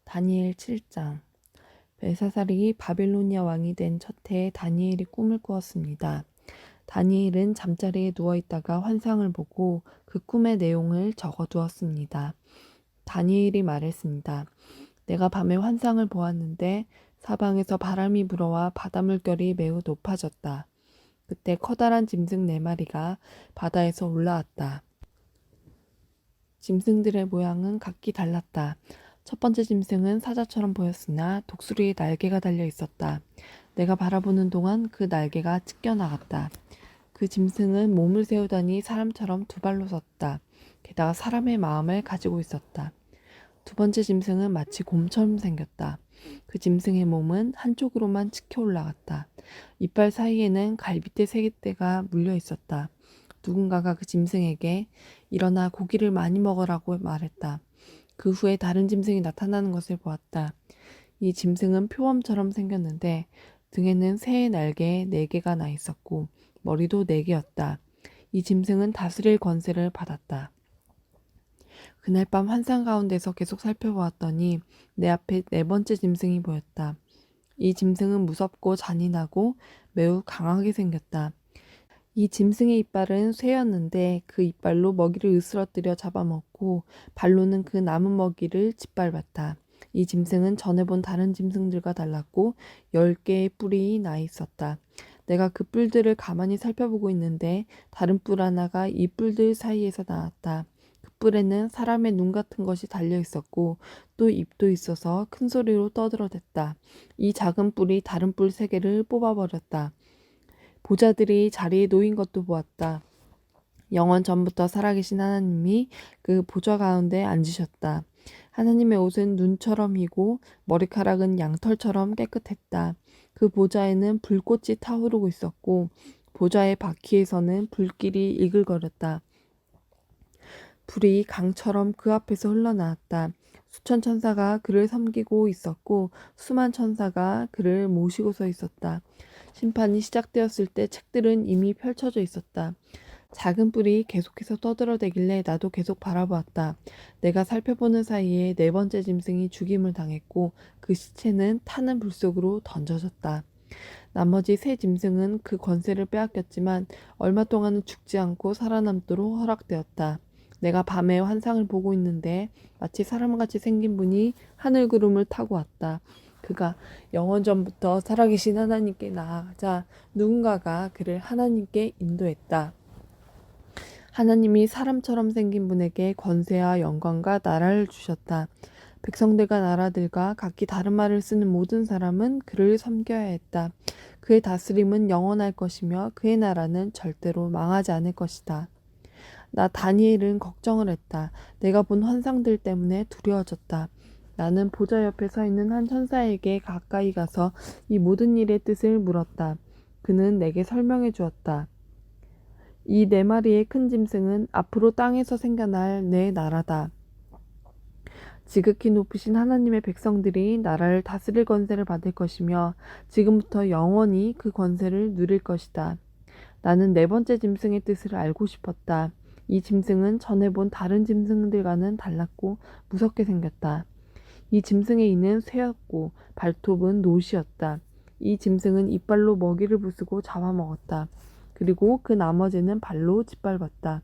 다니엘 7장. 벨사살이 바빌로니아 왕이 된 첫 해에 다니엘이 꿈을 꾸었습니다. 다니엘은 잠자리에 누워있다가 환상을 보고 그 꿈의 내용을 적어두었습니다. 다니엘이 말했습니다. 내가 밤에 환상을 보았는데 사방에서 바람이 불어와 바다 물결이 매우 높아졌다. 그때 커다란 짐승 4마리가 바다에서 올라왔다. 짐승들의 모양은 각기 달랐다. 첫 번째 짐승은 사자처럼 보였으나 독수리의 날개가 달려 있었다. 내가 바라보는 동안 그 날개가 찢겨나갔다. 그 짐승은 몸을 세우더니 사람처럼 2발로 섰다. 게다가 사람의 마음을 가지고 있었다. 두 번째 짐승은 마치 곰처럼 생겼다. 그 짐승의 몸은 한쪽으로만 치켜 올라갔다. 이빨 사이에는 갈빗대 3개가 물려 있었다. 누군가가 그 짐승에게 일어나 고기를 많이 먹으라고 말했다. 그 후에 다른 짐승이 나타나는 것을 보았다. 이 짐승은 표범처럼 생겼는데 등에는 새의 날개 4개가 나 있었고 머리도 4개였다. 이 짐승은 다스릴 권세를 받았다. 그날 밤 환상 가운데서 계속 살펴보았더니 내 앞에 4번째 짐승이 보였다. 이 짐승은 무섭고 잔인하고 매우 강하게 생겼다. 이 짐승의 이빨은 쇠였는데 그 이빨로 먹이를 으스러뜨려 잡아먹고 발로는 그 남은 먹이를 짓밟았다. 이 짐승은 전에 본 다른 짐승들과 달랐고 10개의 뿔이 나 있었다. 내가 그 뿔들을 가만히 살펴보고 있는데 다른 뿔 하나가 이 뿔들 사이에서 나왔다. 그 뿔에는 사람의 눈 같은 것이 달려 있었고 또 입도 있어서 큰 소리로 떠들어댔다. 이 작은 뿔이 다른 뿔 3개를 뽑아버렸다. 보자들이 자리에 놓인 것도 보았다. 영원 전부터 살아계신 하나님이 그 보좌 가운데 앉으셨다. 하나님의 옷은 눈처럼 희고 머리카락은 양털처럼 깨끗했다. 그 보좌에는 불꽃이 타오르고 있었고 보좌의 바퀴에서는 불길이 이글거렸다. 불이 강처럼 그 앞에서 흘러나왔다. 수천 천사가 그를 섬기고 있었고 수만 천사가 그를 모시고 서 있었다. 심판이 시작되었을 때 책들은 이미 펼쳐져 있었다. 작은 뿔이 계속해서 떠들어대길래 나도 계속 바라보았다. 내가 살펴보는 사이에 4번째 짐승이 죽임을 당했고 그 시체는 타는 불 속으로 던져졌다. 나머지 3 짐승은 그 권세를 빼앗겼지만 얼마 동안은 죽지 않고 살아남도록 허락되었다. 내가 밤에 환상을 보고 있는데 마치 사람같이 생긴 분이 하늘 구름을 타고 왔다. 그가 영원 전부터 살아계신 하나님께 나아가자 누군가가 그를 하나님께 인도했다. 하나님이 사람처럼 생긴 분에게 권세와 영광과 나라를 주셨다. 백성들과 나라들과 각기 다른 말을 쓰는 모든 사람은 그를 섬겨야 했다. 그의 다스림은 영원할 것이며 그의 나라는 절대로 망하지 않을 것이다. 나 다니엘은 걱정을 했다. 내가 본 환상들 때문에 두려워졌다. 나는 보좌 옆에 서 있는 한 천사에게 가까이 가서 이 모든 일의 뜻을 물었다. 그는 내게 설명해 주었다. 이 4마리의 큰 짐승은 앞으로 땅에서 생겨날 내 나라다. 지극히 높으신 하나님의 백성들이 나라를 다스릴 권세를 받을 것이며 지금부터 영원히 그 권세를 누릴 것이다. 나는 4번째 짐승의 뜻을 알고 싶었다. 이 짐승은 전에 본 다른 짐승들과는 달랐고 무섭게 생겼다. 이 짐승의 이는 쇠였고 발톱은 노시였다. 이 짐승은 이빨로 먹이를 부수고 잡아먹었다. 그리고 그 나머지는 발로 짓밟았다.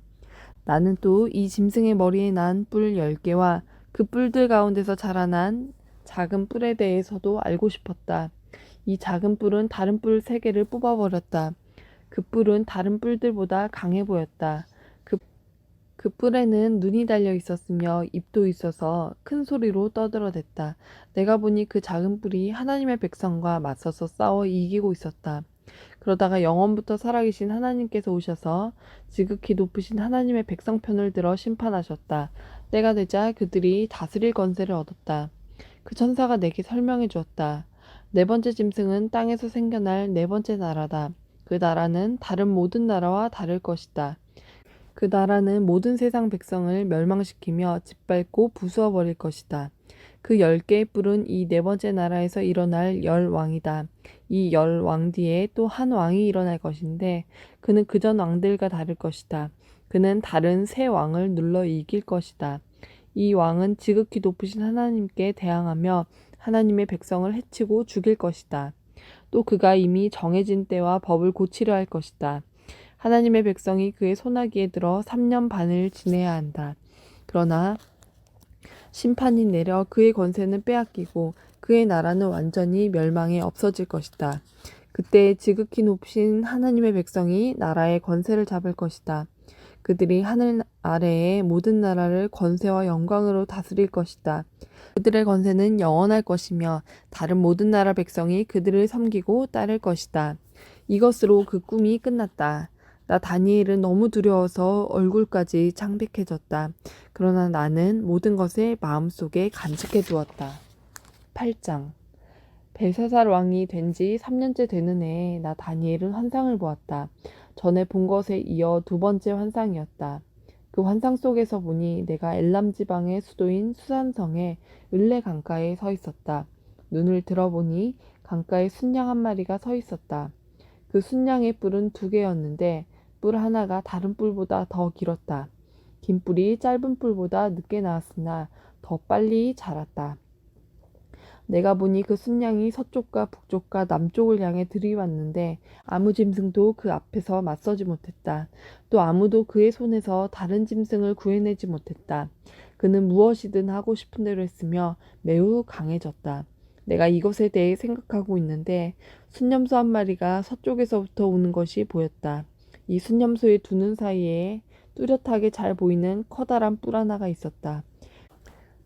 나는 또 이 짐승의 머리에 난 뿔 10개와 그 뿔들 가운데서 자라난 작은 뿔에 대해서도 알고 싶었다. 이 작은 뿔은 다른 뿔 3개를 뽑아버렸다. 그 뿔은 다른 뿔들보다 강해 보였다. 그 뿔에는 눈이 달려 있었으며 입도 있어서 큰 소리로 떠들어댔다. 내가 보니 그 작은 뿔이 하나님의 백성과 맞서서 싸워 이기고 있었다. 그러다가 영원부터 살아계신 하나님께서 오셔서 지극히 높으신 하나님의 백성 편을 들어 심판하셨다. 때가 되자 그들이 다스릴 권세를 얻었다. 그 천사가 내게 설명해 주었다. 4번째 짐승은 땅에서 생겨날 4번째 나라다. 그 나라는 다른 모든 나라와 다를 것이다. 그 나라는 모든 세상 백성을 멸망시키며 짓밟고 부수어 버릴 것이다. 그 10개의 뿔은 이 4번째 나라에서 일어날 10왕이다. 이 10왕 뒤에 또 한 왕이 일어날 것인데 그는 그전 왕들과 다를 것이다. 그는 다른 새 왕을 눌러 이길 것이다. 이 왕은 지극히 높으신 하나님께 대항하며 하나님의 백성을 해치고 죽일 것이다. 또 그가 이미 정해진 때와 법을 고치려 할 것이다. 하나님의 백성이 그의 손아귀에 들어 3년 반을 지내야 한다. 그러나 심판이 내려 그의 권세는 빼앗기고 그의 나라는 완전히 멸망해 없어질 것이다. 그때 지극히 높으신 하나님의 백성이 나라의 권세를 잡을 것이다. 그들이 하늘 아래의 모든 나라를 권세와 영광으로 다스릴 것이다. 그들의 권세는 영원할 것이며 다른 모든 나라 백성이 그들을 섬기고 따를 것이다. 이것으로 그 꿈이 끝났다. 나 다니엘은 너무 두려워서 얼굴까지 창백해졌다. 그러나 나는 모든 것을 마음속에 간직해 두었다. 8장 벨사살 왕이 된 지 3년째 되는 해에 나 다니엘은 환상을 보았다. 전에 본 것에 이어 두 번째 환상이었다. 그 환상 속에서 보니 내가 엘람 지방의 수도인 수산성의 을레 강가에 서 있었다. 눈을 들어보니 강가에 순양 한 마리가 서 있었다. 그 순양의 뿔은 2개였는데 뿔 하나가 다른 뿔보다 더 길었다. 긴 뿔이 짧은 뿔보다 늦게 나왔으나 더 빨리 자랐다. 내가 보니 그 순양이 서쪽과 북쪽과 남쪽을 향해 들이왔는데 아무 짐승도 그 앞에서 맞서지 못했다. 또 아무도 그의 손에서 다른 짐승을 구해내지 못했다. 그는 무엇이든 하고 싶은 대로 했으며 매우 강해졌다. 내가 이것에 대해 생각하고 있는데 순념소 한 마리가 서쪽에서부터 오는 것이 보였다. 이 순념소의 두 눈 사이에 뚜렷하게 잘 보이는 커다란 뿔 하나가 있었다.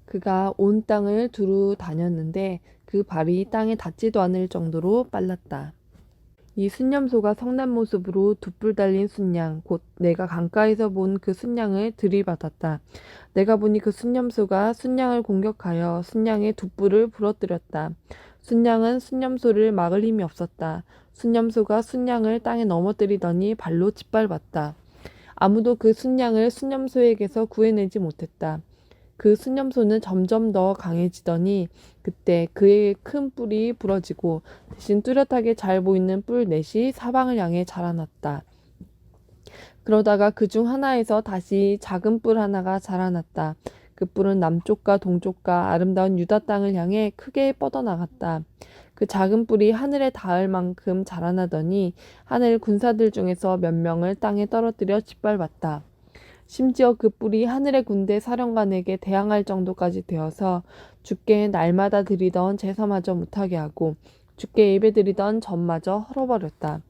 그가 온 땅을 두루 다녔는데 그 발이 땅에 닿지도 않을 정도로 빨랐다. 이 순념소가 성난 모습으로 두 뿔 달린 순양, 곧 내가 강가에서 본 그 순양을 들이받았다. 내가 보니 그 순념소가 순양을 공격하여 순양의 두 뿔을 부러뜨렸다. 순양은 순념소를 막을 힘이 없었다. 순념소가 순양을 땅에 넘어뜨리더니 발로 짓밟았다. 아무도 그 순양을 순념소에게서 구해내지 못했다. 그 순념소는 점점 더 강해지더니 그때 그의 큰 뿔이 부러지고 대신 뚜렷하게 잘 보이는 뿔 넷이 사방을 향해 자라났다. 그러다가 그 중 하나에서 다시 작은 뿔 하나가 자라났다. 그 뿔은 남쪽과 동쪽과 아름다운 유다 땅을 향해 크게 뻗어나갔다. 그 작은 뿔이 하늘에 닿을 만큼 자라나더니 하늘 군사들 중에서 몇 명을 땅에 떨어뜨려 짓밟았다. 심지어 그 뿔이 하늘의 군대 사령관에게 대항할 정도까지 되어서 주께 날마다 드리던 제사마저 못하게 하고 주께 예배드리던 전마저 헐어버렸다.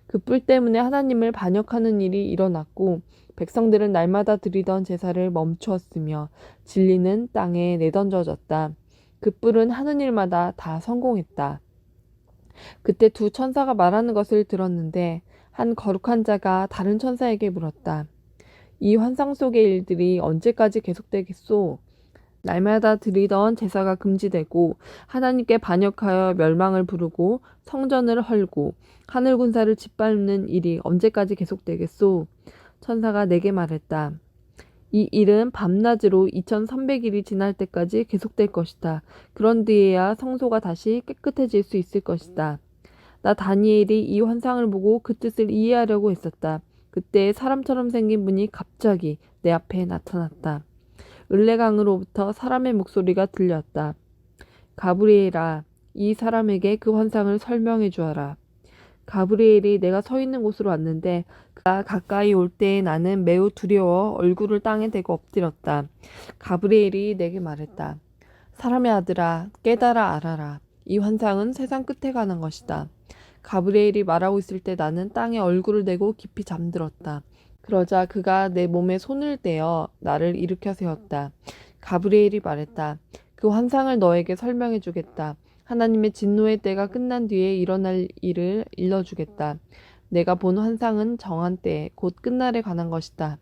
그 뿔 때문에 하나님을 반역하는 일이 일어났고 백성들은 날마다 드리던 제사를 멈추었으며 진리는 땅에 내던져졌다. 그 뿔은 하는 일마다 다 성공했다. 그때 두 천사가 말하는 것을 들었는데 한 거룩한 자가 다른 천사에게 물었다. 이 환상 속의 일들이 언제까지 계속되겠소? 날마다 드리던 제사가 금지되고 하나님께 반역하여 멸망을 부르고 성전을 헐고 하늘 군사를 짓밟는 일이 언제까지 계속되겠소? 천사가 내게 말했다. 이 일은 밤낮으로 2300일이 지날 때까지 계속될 것이다. 그런 뒤에야 성소가 다시 깨끗해질 수 있을 것이다. 나 다니엘이 이 환상을 보고 그 뜻을 이해하려고 했었다. 그때 사람처럼 생긴 분이 갑자기 내 앞에 나타났다. 을레강으로부터 사람의 목소리가 들렸다. 가브리엘아, 이 사람에게 그 환상을 설명해 주어라. 가브리엘이 내가 서 있는 곳으로 왔는데 그가 가까이 올 때에 나는 매우 두려워 얼굴을 땅에 대고 엎드렸다. 가브리엘이 내게 말했다. 사람의 아들아, 깨달아 알아라. 이 환상은 세상 끝에 가는 것이다. 가브리엘이 말하고 있을 때 나는 땅에 얼굴을 대고 깊이 잠들었다. 그러자 그가 내 몸에 손을 대어 나를 일으켜 세웠다. 가브리엘이 말했다. 그 환상을 너에게 설명해 주겠다. 하나님의 진노의 때가 끝난 뒤에 일어날 일을 일러주겠다. 내가 본 환상은 정한 때, 곧 끝날에 관한 것이다.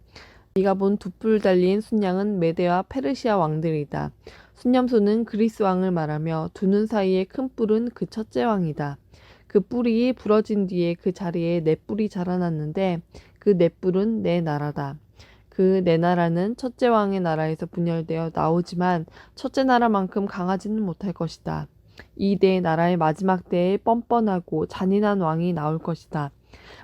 네가 본 두 뿔 달린 순양은 메대와 페르시아 왕들이다. 순념소는 그리스 왕을 말하며 두 눈 사이의 큰 뿔은 그 첫째 왕이다. 그 뿔이 부러진 뒤에 그 자리에 네 뿔이 자라났는데 그 네 뿔은 내 나라다. 그 네 나라는 첫째 왕의 나라에서 분열되어 나오지만 첫째 나라만큼 강하지는 못할 것이다. 이 네 나라의 마지막 때에 뻔뻔하고 잔인한 왕이 나올 것이다.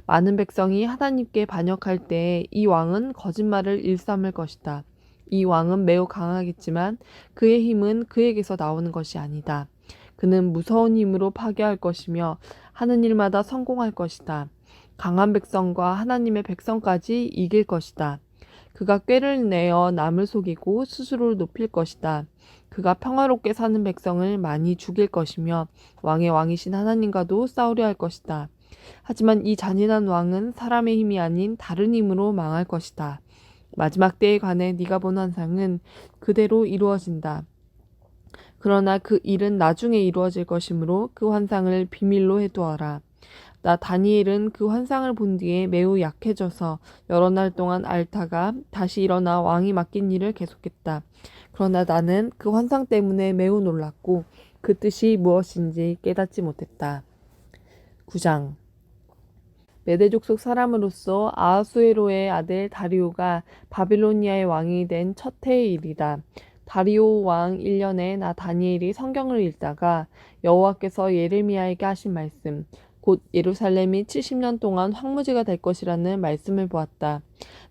많은 백성이 하나님께 반역할 때에 이 왕은 거짓말을 일삼을 것이다. 이 왕은 매우 강하겠지만 그의 힘은 그에게서 나오는 것이 아니다. 그는 무서운 힘으로 파괴할 것이며 하는 일마다 성공할 것이다. 강한 백성과 하나님의 백성까지 이길 것이다. 그가 꾀를 내어 남을 속이고 스스로를 높일 것이다. 그가 평화롭게 사는 백성을 많이 죽일 것이며 왕의 왕이신 하나님과도 싸우려 할 것이다. 하지만 이 잔인한 왕은 사람의 힘이 아닌 다른 힘으로 망할 것이다. 마지막 때에 관해 네가 본 환상은 그대로 이루어진다. 그러나 그 일은 나중에 이루어질 것이므로 그 환상을 비밀로 해두어라. 나 다니엘은 그 환상을 본 뒤에 매우 약해져서 여러 날 동안 앓다가 다시 일어나 왕이 맡긴 일을 계속했다. 그러나 나는 그 환상 때문에 매우 놀랐고 그 뜻이 무엇인지 깨닫지 못했다. 9장 메대 족속 사람으로서 아하수에로의 아들 다리오가 바빌로니아의 왕이 된 첫 해의 일이다. 다리오 왕 1년에 나 다니엘이 성경을 읽다가 여호와께서 예레미야에게 하신 말씀, 곧 예루살렘이 70년 동안 황무지가 될 것이라는 말씀을 보았다.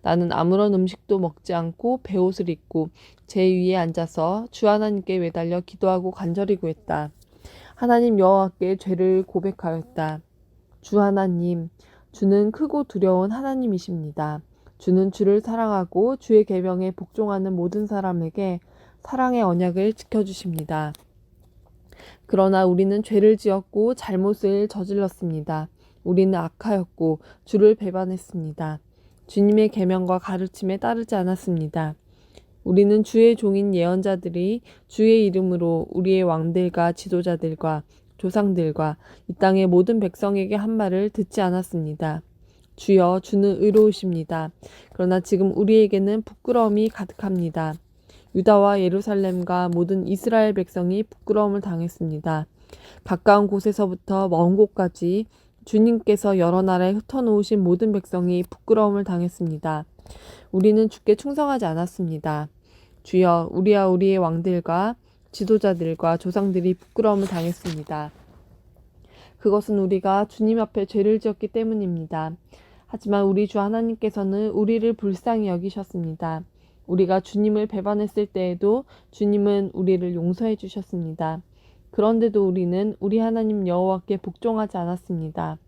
나는 아무런 음식도 먹지 않고 베옷을 입고 제 위에 앉아서 주 하나님께 매달려 기도하고 간절히 구했다. 하나님 여호와께 죄를 고백하였다. 주 하나님, 주는 크고 두려운 하나님이십니다. 주는 주를 사랑하고 주의 계명에 복종하는 모든 사람에게 사랑의 언약을 지켜주십니다. 그러나 우리는 죄를 지었고 잘못을 저질렀습니다. 우리는 악하였고 주를 배반했습니다. 주님의 계명과 가르침에 따르지 않았습니다. 우리는 주의 종인 예언자들이 주의 이름으로 우리의 왕들과 지도자들과 조상들과 이 땅의 모든 백성에게 한 말을 듣지 않았습니다. 주여, 주는 의로우십니다. 그러나 지금 우리에게는 부끄러움이 가득합니다. 유다와 예루살렘과 모든 이스라엘 백성이 부끄러움을 당했습니다. 가까운 곳에서부터 먼 곳까지 주님께서 여러 나라에 흩어놓으신 모든 백성이 부끄러움을 당했습니다. 우리는 주께 충성하지 않았습니다. 주여, 우리와 우리의 왕들과 지도자들과 조상들이 부끄러움을 당했습니다. 그것은 우리가 주님 앞에 죄를 지었기 때문입니다. 하지만 우리 주 하나님께서는 우리를 불쌍히 여기셨습니다. 우리가 주님을 배반했을 때에도 주님은 우리를 용서해 주셨습니다. 그런데도 우리는 우리 하나님 여호와께 복종하지 않았습니다.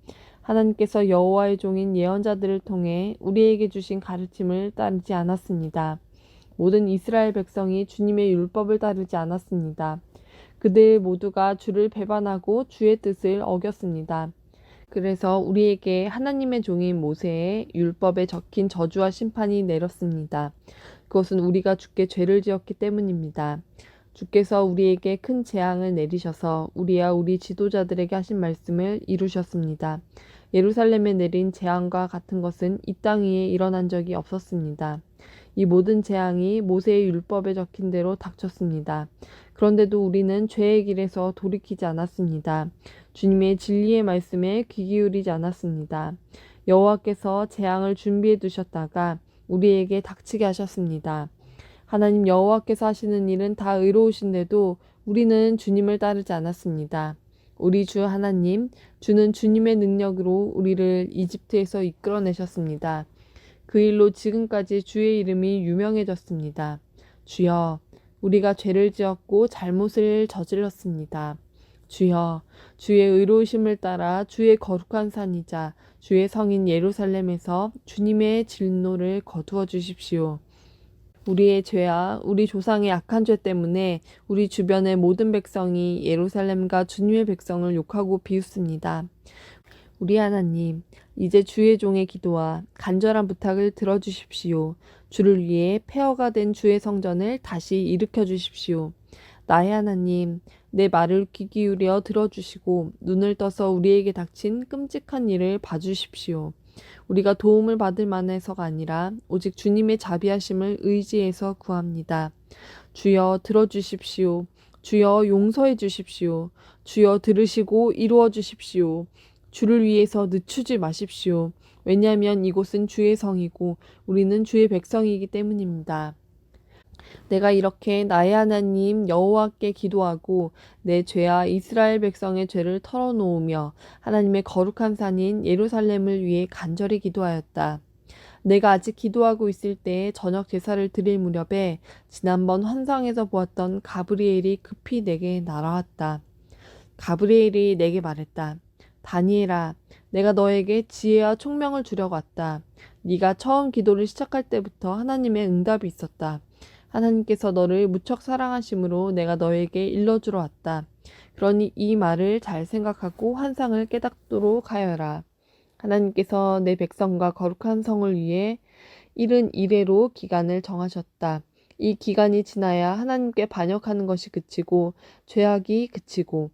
하나님께서 여호와의 종인 예언자들을 통해 우리에게 주신 가르침을 따르지 않았습니다. 모든 이스라엘 백성이 주님의 율법을 따르지 않았습니다. 그들 모두가 주를 배반하고 주의 뜻을 어겼습니다. 그래서 우리에게 하나님의 종인 모세의 율법에 적힌 저주와 심판이 내렸습니다. 그것은 우리가 주께 죄를 지었기 때문입니다. 주께서 우리에게 큰 재앙을 내리셔서 우리와 우리 지도자들에게 하신 말씀을 이루셨습니다. 예루살렘에 내린 재앙과 같은 것은 이 땅 위에 일어난 적이 없었습니다. 이 모든 재앙이 모세의 율법에 적힌 대로 닥쳤습니다. 그런데도 우리는 죄의 길에서 돌이키지 않았습니다. 주님의 진리의 말씀에 귀 기울이지 않았습니다. 여호와께서 재앙을 준비해 두셨다가 우리에게 닥치게 하셨습니다. 하나님 여호와께서 하시는 일은 다 의로우신데도 우리는 주님을 따르지 않았습니다. 우리 주 하나님, 주는 주님의 능력으로 우리를 이집트에서 이끌어내셨습니다. 그 일로 지금까지 주의 이름이 유명해졌습니다. 주여, 우리가 죄를 지었고 잘못을 저질렀습니다. 주여, 주의 의로우심을 따라 주의 거룩한 산이자 주의 성인 예루살렘에서 주님의 진노를 거두어 주십시오. 우리의 죄와 우리 조상의 악한 죄 때문에 우리 주변의 모든 백성이 예루살렘과 주님의 백성을 욕하고 비웃습니다. 우리 하나님, 이제 주의 종의 기도와 간절한 부탁을 들어주십시오. 주를 위해 폐허가 된 주의 성전을 다시 일으켜 주십시오. 나의 하나님, 내 말을 귀 기울여 들어주시고 눈을 떠서 우리에게 닥친 끔찍한 일을 봐주십시오. 우리가 도움을 받을 만해서가 아니라 오직 주님의 자비하심을 의지해서 구합니다. 주여 들어주십시오. 주여 용서해 주십시오. 주여 들으시고 이루어 주십시오. 주를 위해서 늦추지 마십시오. 왜냐하면 이곳은 주의 성이고 우리는 주의 백성이기 때문입니다. 내가 이렇게 나의 하나님 여호와께 기도하고 내 죄와 이스라엘 백성의 죄를 털어놓으며 하나님의 거룩한 산인 예루살렘을 위해 간절히 기도하였다. 내가 아직 기도하고 있을 때에 저녁 제사를 드릴 무렵에 지난번 환상에서 보았던 가브리엘이 급히 내게 날아왔다. 가브리엘이 내게 말했다. 다니엘아, 내가 너에게 지혜와 총명을 주려고 왔다. 네가 처음 기도를 시작할 때부터 하나님의 응답이 있었다. 하나님께서 너를 무척 사랑하심으로 내가 너에게 일러주러 왔다. 그러니 이 말을 잘 생각하고 환상을 깨닫도록 하여라. 하나님께서 내 백성과 거룩한 성을 위해 71회로 기간을 정하셨다. 이 기간이 지나야 하나님께 반역하는 것이 그치고 죄악이 그치고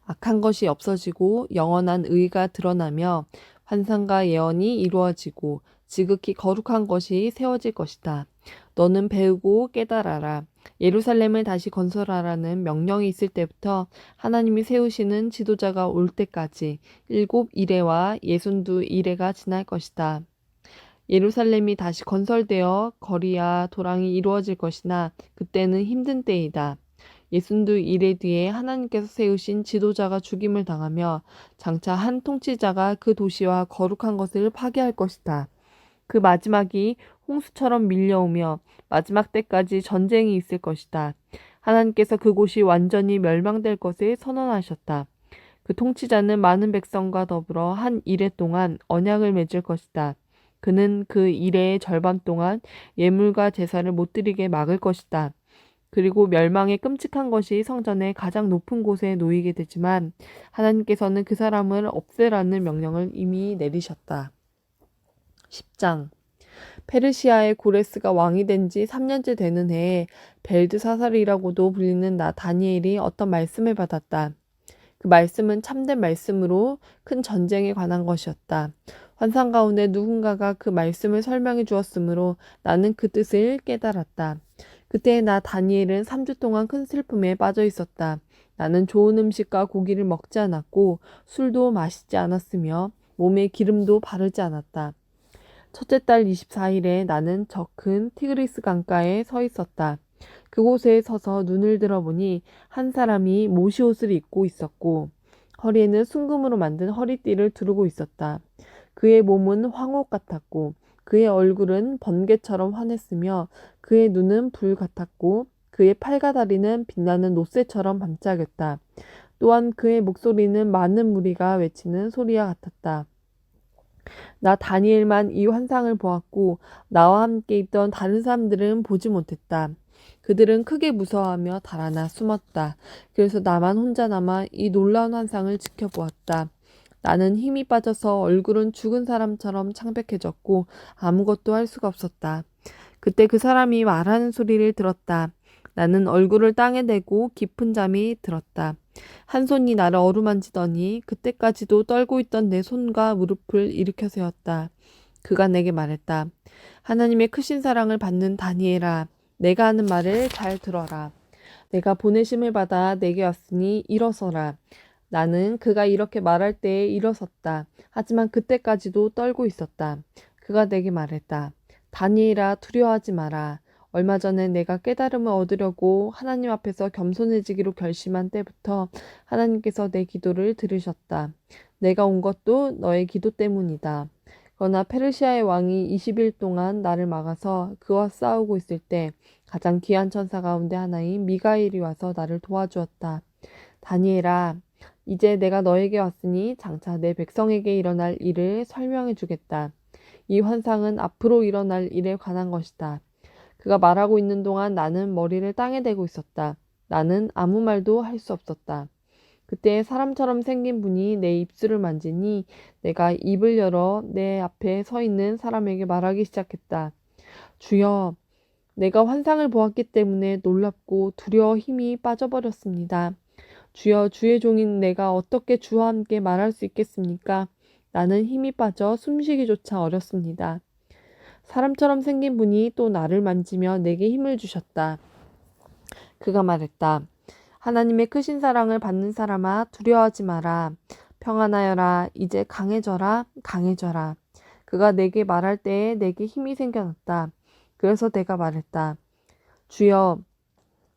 악한 것이 없어지고 영원한 의가 드러나며 환상과 예언이 이루어지고 지극히 거룩한 것이 세워질 것이다. 너는 배우고 깨달아라. 예루살렘을 다시 건설하라는 명령이 있을 때부터 하나님이 세우시는 지도자가 올 때까지 7이레와 62이레가 지날 것이다. 예루살렘이 다시 건설되어 거리와 도랑이 이루어질 것이나 그때는 힘든 때이다. 예순두 이래 뒤에 하나님께서 세우신 지도자가 죽임을 당하며 장차 한 통치자가 그 도시와 거룩한 것을 파괴할 것이다. 그 마지막이 홍수처럼 밀려오며 마지막 때까지 전쟁이 있을 것이다. 하나님께서 그곳이 완전히 멸망될 것을 선언하셨다. 그 통치자는 많은 백성과 더불어 한 이래 동안 언약을 맺을 것이다. 그는 그 이래의 절반 동안 예물과 제사를 못 드리게 막을 것이다. 그리고 멸망의 끔찍한 것이 성전의 가장 높은 곳에 놓이게 되지만 하나님께서는 그 사람을 없애라는 명령을 이미 내리셨다. 10장 페르시아의 고레스가 왕이 된 지 3년째 되는 해에 벨드사살이라고도 불리는 나 다니엘이 어떤 말씀을 받았다. 그 말씀은 참된 말씀으로 큰 전쟁에 관한 것이었다. 환상 가운데 누군가가 그 말씀을 설명해 주었으므로 나는 그 뜻을 깨달았다. 그때 나 다니엘은 3주 동안 큰 슬픔에 빠져 있었다. 나는 좋은 음식과 고기를 먹지 않았고 술도 마시지 않았으며 몸에 기름도 바르지 않았다. 첫째 달 24일에 나는 저 큰 티그리스 강가에 서 있었다. 그곳에 서서 눈을 들어보니 한 사람이 모시옷을 입고 있었고 허리에는 순금으로 만든 허리띠를 두르고 있었다. 그의 몸은 황옥 같았고 그의 얼굴은 번개처럼 환했으며 그의 눈은 불 같았고 그의 팔과 다리는 빛나는 놋새처럼 반짝였다. 또한 그의 목소리는 많은 무리가 외치는 소리와 같았다. 나 다니엘만 이 환상을 보았고 나와 함께 있던 다른 사람들은 보지 못했다. 그들은 크게 무서워하며 달아나 숨었다. 그래서 나만 혼자 남아 이 놀라운 환상을 지켜보았다. 나는 힘이 빠져서 얼굴은 죽은 사람처럼 창백해졌고 아무것도 할 수가 없었다. 그때 그 사람이 말하는 소리를 들었다. 나는 얼굴을 땅에 대고 깊은 잠이 들었다. 한 손이 나를 어루만지더니 그때까지도 떨고 있던 내 손과 무릎을 일으켜 세웠다. 그가 내게 말했다. 하나님의 크신 사랑을 받는 다니엘아, 내가 하는 말을 잘 들어라. 내가 보내심을 받아 내게 왔으니 일어서라. 나는 그가 이렇게 말할 때에 일어섰다. 하지만 그때까지도 떨고 있었다. 그가 내게 말했다. 다니엘아, 두려워하지 마라. 얼마 전에 내가 깨달음을 얻으려고 하나님 앞에서 겸손해지기로 결심한 때부터 하나님께서 내 기도를 들으셨다. 내가 온 것도 너의 기도 때문이다. 그러나 페르시아의 왕이 20일 동안 나를 막아서 그와 싸우고 있을 때 가장 귀한 천사 가운데 하나인 미가엘이 와서 나를 도와주었다. 다니엘아, 이제 내가 너에게 왔으니 장차 내 백성에게 일어날 일을 설명해 주겠다. 이 환상은 앞으로 일어날 일에 관한 것이다. 그가 말하고 있는 동안 나는 머리를 땅에 대고 있었다. 나는 아무 말도 할 수 없었다. 그때 사람처럼 생긴 분이 내 입술을 만지니 내가 입을 열어 내 앞에 서 있는 사람에게 말하기 시작했다. 주여, 내가 환상을 보았기 때문에 놀랍고 두려워 힘이 빠져버렸습니다. 주여, 주의 종인 내가 어떻게 주와 함께 말할 수 있겠습니까? 나는 힘이 빠져 숨쉬기조차 어렵습니다. 사람처럼 생긴 분이 또 나를 만지며 내게 힘을 주셨다. 그가 말했다. 하나님의 크신 사랑을 받는 사람아, 두려워하지 마라. 평안하여라. 이제 강해져라. 강해져라. 그가 내게 말할 때에 내게 힘이 생겨났다. 그래서 내가 말했다. 주여,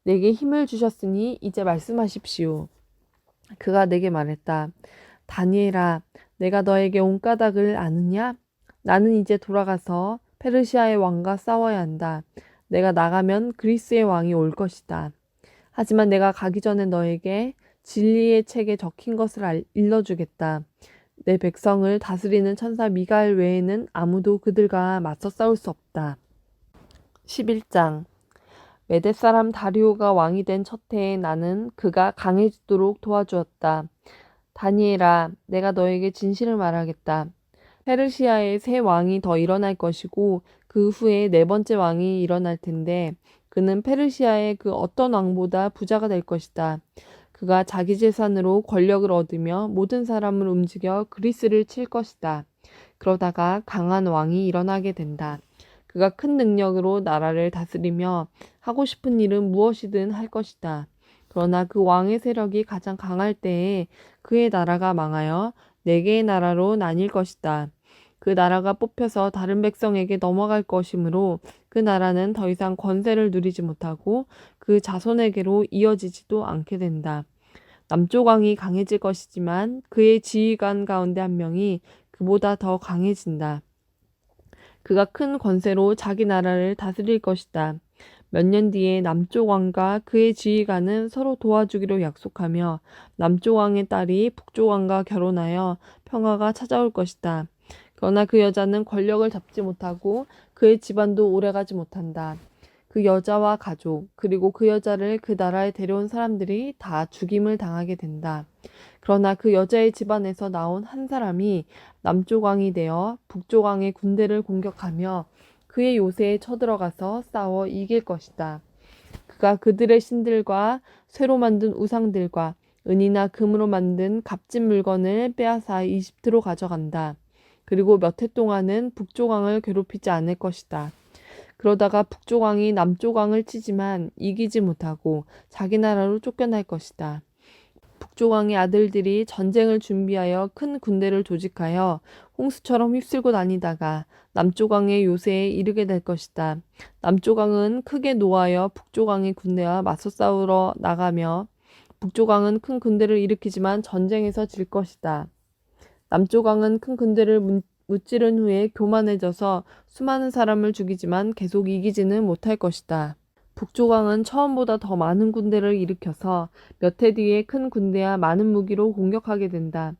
내게 힘을 주셨으니 이제 말씀하십시오. 그가 내게 말했다. 다니엘아, 내가 너에게 온 까닭을 아느냐? 나는 이제 돌아가서 페르시아의 왕과 싸워야 한다. 내가 나가면 그리스의 왕이 올 것이다. 하지만 내가 가기 전에 너에게 진리의 책에 적힌 것을 일러주겠다. 내 백성을 다스리는 천사 미가엘 외에는 아무도 그들과 맞서 싸울 수 없다. 11장 메대 사람 다리오가 왕이 된 첫 해에 나는 그가 강해지도록 도와주었다. 다니엘아, 내가 너에게 진실을 말하겠다. 페르시아에 새 왕이 더 일어날 것이고 그 후에 네 번째 왕이 일어날 텐데 그는 페르시아의 그 어떤 왕보다 부자가 될 것이다. 그가 자기 재산으로 권력을 얻으며 모든 사람을 움직여 그리스를 칠 것이다. 그러다가 강한 왕이 일어나게 된다. 그가 큰 능력으로 나라를 다스리며 하고 싶은 일은 무엇이든 할 것이다. 그러나 그 왕의 세력이 가장 강할 때에 그의 나라가 망하여 네 개의 나라로 나뉠 것이다. 그 나라가 뽑혀서 다른 백성에게 넘어갈 것이므로 그 나라는 더 이상 권세를 누리지 못하고 그 자손에게로 이어지지도 않게 된다. 남쪽 왕이 강해질 것이지만 그의 지휘관 가운데 한 명이 그보다 더 강해진다. 그가 큰 권세로 자기 나라를 다스릴 것이다. 몇 년 뒤에 남쪽 왕과 그의 지휘관은 서로 도와주기로 약속하며 남쪽 왕의 딸이 북쪽 왕과 결혼하여 평화가 찾아올 것이다. 그러나 그 여자는 권력을 잡지 못하고 그의 집안도 오래가지 못한다. 그 여자와 가족, 그리고 그 여자를 그 나라에 데려온 사람들이 다 죽임을 당하게 된다. 그러나 그 여자의 집안에서 나온 한 사람이 남쪽 왕이 되어 북쪽 왕의 군대를 공격하며 그의 요새에 쳐들어가서 싸워 이길 것이다. 그가 그들의 신들과 쇠로 만든 우상들과 은이나 금으로 만든 값진 물건을 빼앗아 이집트로 가져간다. 그리고 몇 해 동안은 북쪽 왕을 괴롭히지 않을 것이다. 그러다가 북쪽 왕이 남쪽 왕을 치지만 이기지 못하고 자기 나라로 쫓겨날 것이다. 북쪽 왕의 아들들이 전쟁을 준비하여 큰 군대를 조직하여 홍수처럼 휩쓸고 다니다가 남쪽 왕의 요새에 이르게 될 것이다. 남쪽 왕은 크게 노하여 북쪽 왕의 군대와 맞서 싸우러 나가며 북쪽 왕은 큰 군대를 일으키지만 전쟁에서 질 것이다. 남쪽 왕은 큰 군대를 무찌른 후에 교만해져서 수많은 사람을 죽이지만 계속 이기지는 못할 것이다. 북쪽 왕은 처음보다 더 많은 군대를 일으켜서 몇 해 뒤에 큰 군대와 많은 무기로 공격하게 된다.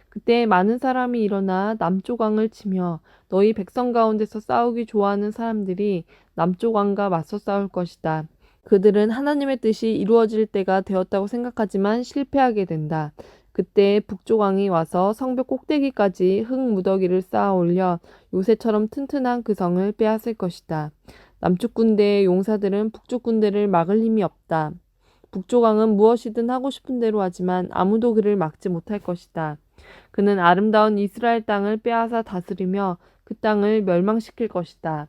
그때 많은 사람이 일어나 남쪽 왕을 치며 너희 백성 가운데서 싸우기 좋아하는 사람들이 남쪽 왕과 맞서 싸울 것이다. 그들은 하나님의 뜻이 이루어질 때가 되었다고 생각하지만 실패하게 된다. 그때 북쪽 왕이 와서 성벽 꼭대기까지 흙 무더기를 쌓아 올려 요새처럼 튼튼한 그 성을 빼앗을 것이다. 남쪽 군대의 용사들은 북쪽 군대를 막을 힘이 없다. 북쪽 왕은 무엇이든 하고 싶은 대로 하지만 아무도 그를 막지 못할 것이다. 그는 아름다운 이스라엘 땅을 빼앗아 다스리며 그 땅을 멸망시킬 것이다.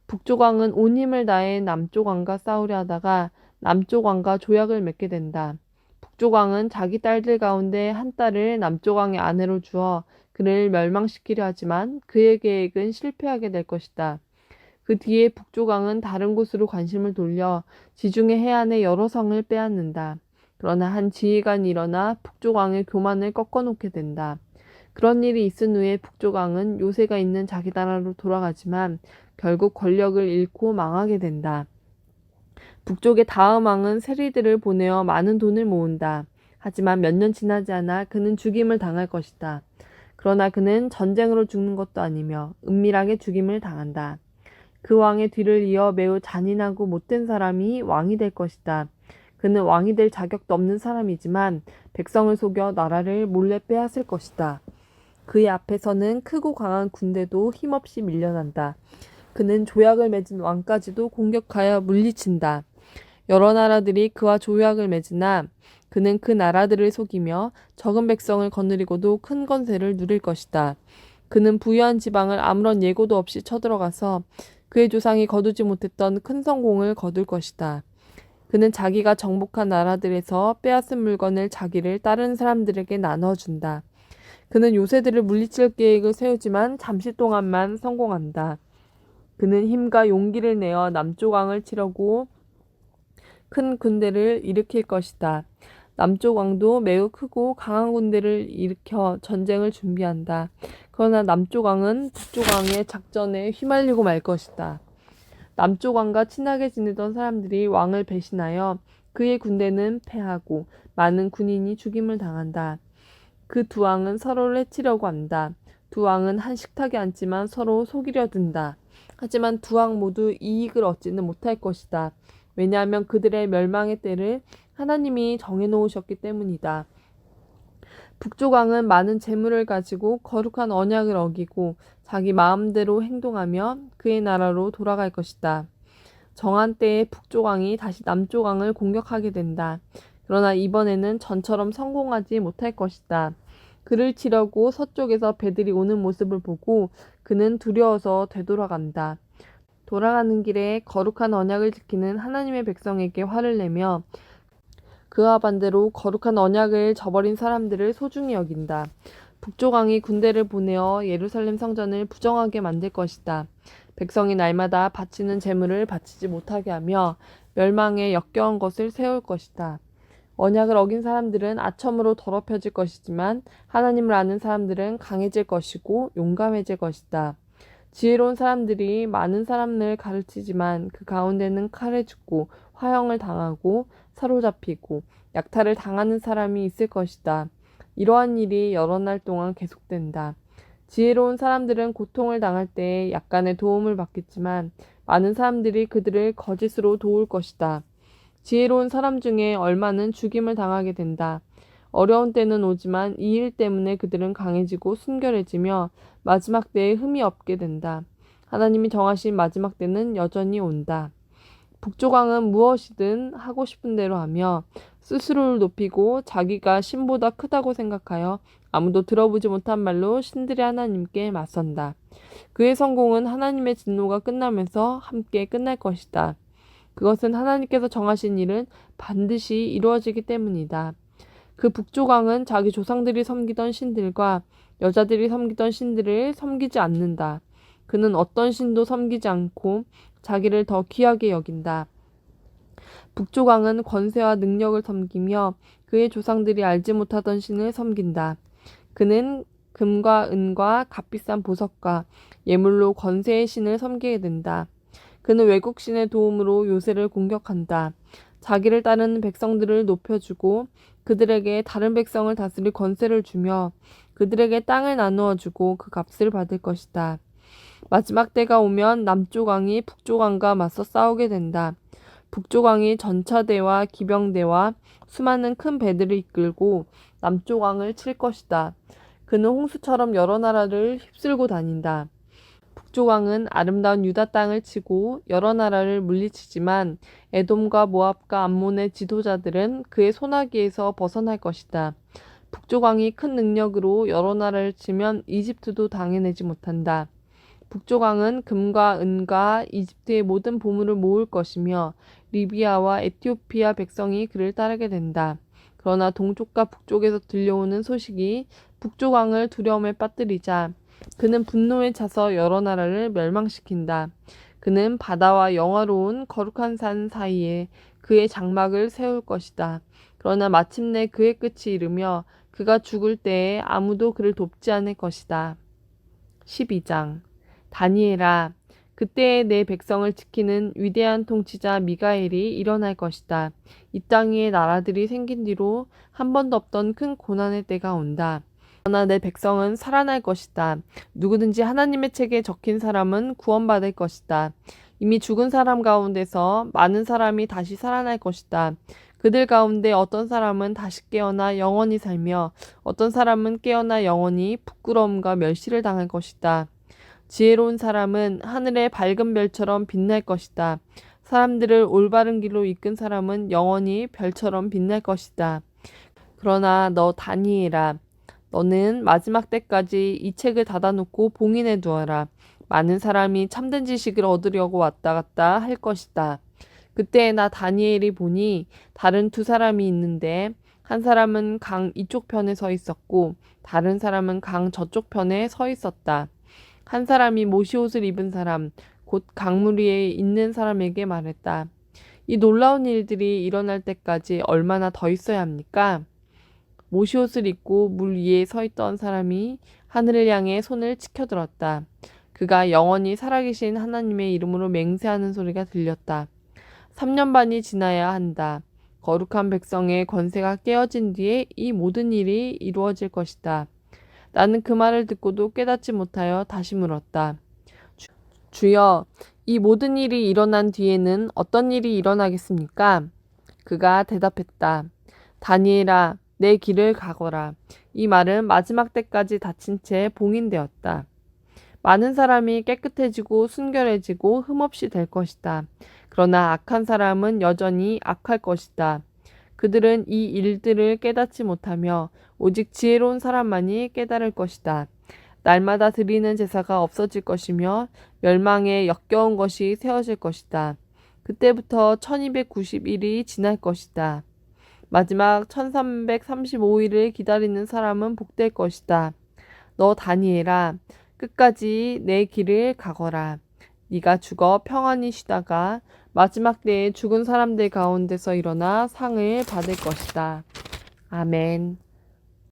북쪽 왕은 온 힘을 다해 남쪽 왕과 싸우려 하다가 남쪽 왕과 조약을 맺게 된다. 북쪽 왕은 자기 딸들 가운데 한 딸을 남쪽 왕의 아내로 주어 그를 멸망시키려 하지만 그의 계획은 실패하게 될 것이다. 그 뒤에 북쪽 왕은 다른 곳으로 관심을 돌려 지중해 해안의 여러 성을 빼앗는다. 그러나 한 지휘관이 일어나 북쪽 왕의 교만을 꺾어놓게 된다. 그런 일이 있은 후에 북쪽 왕은 요새가 있는 자기 나라로 돌아가지만 결국 권력을 잃고 망하게 된다. 북쪽의 다음 왕은 세리들을 보내어 많은 돈을 모은다. 하지만 몇 년 지나지 않아 그는 죽임을 당할 것이다. 그러나 그는 전쟁으로 죽는 것도 아니며 은밀하게 죽임을 당한다. 그 왕의 뒤를 이어 매우 잔인하고 못된 사람이 왕이 될 것이다. 그는 왕이 될 자격도 없는 사람이지만 백성을 속여 나라를 몰래 빼앗을 것이다. 그의 앞에서는 크고 강한 군대도 힘없이 밀려난다. 그는 조약을 맺은 왕까지도 공격하여 물리친다. 여러 나라들이 그와 조약을 맺으나 그는 그 나라들을 속이며 적은 백성을 거느리고도 큰 권세를 누릴 것이다. 그는 부유한 지방을 아무런 예고도 없이 쳐들어가서 그의 조상이 거두지 못했던 큰 성공을 거둘 것이다. 그는 자기가 정복한 나라들에서 빼앗은 물건을 자기를 다른 사람들에게 나눠준다. 그는 요새들을 물리칠 계획을 세우지만 잠시 동안만 성공한다. 그는 힘과 용기를 내어 남쪽 왕을 치려고 큰 군대를 일으킬 것이다. 남쪽 왕도 매우 크고 강한 군대를 일으켜 전쟁을 준비한다. 그러나 남쪽 왕은 북쪽 왕의 작전에 휘말리고 말 것이다. 남쪽 왕과 친하게 지내던 사람들이 왕을 배신하여 그의 군대는 패하고 많은 군인이 죽임을 당한다. 그 두 왕은 서로를 해치려고 한다. 두 왕은 한 식탁에 앉지만 서로 속이려 든다. 하지만 두 왕 모두 이익을 얻지는 못할 것이다. 왜냐하면 그들의 멸망의 때를 하나님이 정해놓으셨기 때문이다. 북쪽 왕은 많은 재물을 가지고 거룩한 언약을 어기고 자기 마음대로 행동하며 그의 나라로 돌아갈 것이다. 정한 때에 북쪽 왕이 다시 남쪽 왕을 공격하게 된다. 그러나 이번에는 전처럼 성공하지 못할 것이다. 그를 치려고 서쪽에서 배들이 오는 모습을 보고 그는 두려워서 되돌아간다. 돌아가는 길에 거룩한 언약을 지키는 하나님의 백성에게 화를 내며 그와 반대로 거룩한 언약을 저버린 사람들을 소중히 여긴다. 북쪽 왕이 군대를 보내어 예루살렘 성전을 부정하게 만들 것이다. 백성이 날마다 바치는 제물을 바치지 못하게 하며 멸망에 역겨운 것을 세울 것이다. 언약을 어긴 사람들은 아첨으로 더럽혀질 것이지만 하나님을 아는 사람들은 강해질 것이고 용감해질 것이다. 지혜로운 사람들이 많은 사람을 가르치지만 그 가운데는 칼에 죽고 화형을 당하고 사로잡히고 약탈을 당하는 사람이 있을 것이다. 이러한 일이 여러 날 동안 계속된다. 지혜로운 사람들은 고통을 당할 때 약간의 도움을 받겠지만 많은 사람들이 그들을 거짓으로 도울 것이다. 지혜로운 사람 중에 얼마는 죽임을 당하게 된다. 어려운 때는 오지만 이 일 때문에 그들은 강해지고 순결해지며 마지막 때에 흠이 없게 된다. 하나님이 정하신 마지막 때는 여전히 온다. 북쪽 왕은 무엇이든 하고 싶은 대로 하며 스스로를 높이고 자기가 신보다 크다고 생각하여 아무도 들어보지 못한 말로 신들의 하나님께 맞선다. 그의 성공은 하나님의 진노가 끝나면서 함께 끝날 것이다. 그것은 하나님께서 정하신 일은 반드시 이루어지기 때문이다. 그 북쪽 왕은 자기 조상들이 섬기던 신들과 여자들이 섬기던 신들을 섬기지 않는다. 그는 어떤 신도 섬기지 않고 자기를 더 귀하게 여긴다. 북쪽 왕은 권세와 능력을 섬기며 그의 조상들이 알지 못하던 신을 섬긴다. 그는 금과 은과 값비싼 보석과 예물로 권세의 신을 섬기게 된다. 그는 외국 신의 도움으로 요새를 공격한다. 자기를 따르는 백성들을 높여주고 그들에게 다른 백성을 다스릴 권세를 주며 그들에게 땅을 나누어 주고 그 값을 받을 것이다. 마지막 때가 오면 남쪽 왕이 북쪽 왕과 맞서 싸우게 된다. 북쪽 왕이 전차대와 기병대와 수많은 큰 배들을 이끌고 남쪽 왕을 칠 것이다. 그는 홍수처럼 여러 나라를 휩쓸고 다닌다. 북쪽 왕은 아름다운 유다 땅을 치고 여러 나라를 물리치지만 에돔과 모압과 암몬의 지도자들은 그의 손아귀에서 벗어날 것이다. 북쪽 왕이 큰 능력으로 여러 나라를 치면 이집트도 당해내지 못한다. 북쪽 왕은 금과 은과 이집트의 모든 보물을 모을 것이며 리비아와 에티오피아 백성이 그를 따르게 된다. 그러나 동쪽과 북쪽에서 들려오는 소식이 북쪽 왕을 두려움에 빠뜨리자 그는 분노에 차서 여러 나라를 멸망시킨다. 그는 바다와 영화로운 거룩한 산 사이에 그의 장막을 세울 것이다. 그러나 마침내 그의 끝이 이르며 그가 죽을 때에 아무도 그를 돕지 않을 것이다. 12장 다니엘아, 그때에 내 백성을 지키는 위대한 통치자 미가엘이 일어날 것이다. 이 땅 위에 나라들이 생긴 뒤로 한 번도 없던 큰 고난의 때가 온다. 그러나 내 백성은 살아날 것이다. 누구든지 하나님의 책에 적힌 사람은 구원받을 것이다. 이미 죽은 사람 가운데서 많은 사람이 다시 살아날 것이다. 그들 가운데 어떤 사람은 다시 깨어나 영원히 살며 어떤 사람은 깨어나 영원히 부끄러움과 멸시를 당할 것이다. 지혜로운 사람은 하늘의 밝은 별처럼 빛날 것이다. 사람들을 올바른 길로 이끈 사람은 영원히 별처럼 빛날 것이다. 그러나 너 다니엘아, 너는 마지막 때까지 이 책을 닫아놓고 봉인해 두어라. 많은 사람이 참된 지식을 얻으려고 왔다 갔다 할 것이다. 그때 나 다니엘이 보니 다른 두 사람이 있는데 한 사람은 강 이쪽 편에 서 있었고 다른 사람은 강 저쪽 편에 서 있었다. 한 사람이 모시옷을 입은 사람, 곧 강물 위에 있는 사람에게 말했다. 이 놀라운 일들이 일어날 때까지 얼마나 더 있어야 합니까? 모시옷을 입고 물 위에 서 있던 사람이 하늘을 향해 손을 치켜들었다. 그가 영원히 살아계신 하나님의 이름으로 맹세하는 소리가 들렸다. 3년 반이 지나야 한다. 거룩한 백성의 권세가 깨어진 뒤에 이 모든 일이 이루어질 것이다. 나는 그 말을 듣고도 깨닫지 못하여 다시 물었다. 주여, 이 모든 일이 일어난 뒤에는 어떤 일이 일어나겠습니까? 그가 대답했다. 다니엘아, 내 길을 가거라. 이 말은 마지막 때까지 닫힌 채 봉인되었다. 많은 사람이 깨끗해지고 순결해지고 흠없이 될 것이다. 그러나 악한 사람은 여전히 악할 것이다. 그들은 이 일들을 깨닫지 못하며 오직 지혜로운 사람만이 깨달을 것이다. 날마다 드리는 제사가 없어질 것이며 멸망에 역겨운 것이 세워질 것이다. 그때부터 1291이 지날 것이다. 마지막 1335일을 기다리는 사람은 복될 것이다. 너 다니엘아, 끝까지 내 길을 가거라. 네가 죽어 평안히 쉬다가 마지막 때에 죽은 사람들 가운데서 일어나 상을 받을 것이다. 아멘.